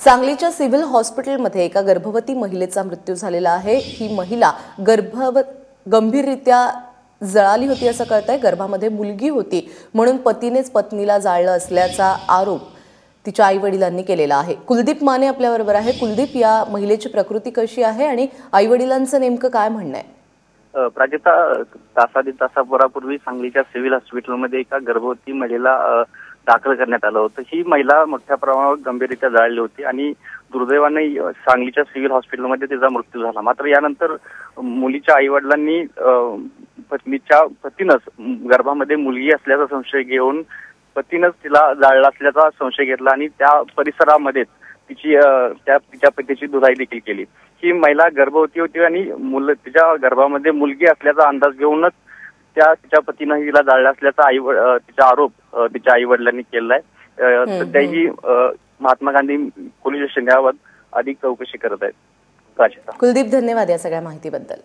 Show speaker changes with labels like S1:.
S1: सांगलीच्या सिव्हिल हॉस्पिटलमध्ये एका गर्भवती महिलेचा मृत्यू झालेला आहे। ही महिला गंभीररित्या जळाली होती असं कळतंय। गर्भामध्ये मुलगी होती म्हणून पतीनेच पत्नीला जाळलं असल्याचा आरोप तिच्या आईवडिलांनी केलेला आहे। कुलदीप माने आपल्याबरोबर आहे। कुलदीप, या महिलेची प्रकृती कशी आहे आणि आईवडिलांचं नेमकं काय म्हणणं आहे?
S2: प्राजक्ता, तासापूर्वी सांगलीच्या सिव्हिल हॉस्पिटलमध्ये एका गर्भवती महिलेला दाखल करण्यात आलं होतं। ही महिला मोठ्या प्रमाणावर गंभीररित्या जळाली होती आणि दुर्दैवाने सांगलीच्या सिव्हिल हॉस्पिटलमध्ये तिचा मृत्यू झाला। मात्र यानंतर मुलीच्या आईवडिलांनी पतीनंच गर्भामध्ये मुलगी असल्याचा संशय घेऊन पतीनंच तिला जाळलं असल्याचा संशय घेतला आणि त्या परिसरामध्ये तिच्या पतीची दुधाई देखील केली। ही महिला गर्भवती होती आणि तिच्या गर्भामध्ये मुलगी असल्याचा अंदाज घेऊनच तिच्या पतीनं हिला जाळलं असल्याचा तिचा आरोप तिच्या आई वडिलांनी केलाय। सध्याही महात्मा गांधी पोलीस स्टेशन याबाबत अधिक चौकशी करत आहेत।
S1: कुलदीप, धन्यवाद या सगळ्या माहितीबद्दल।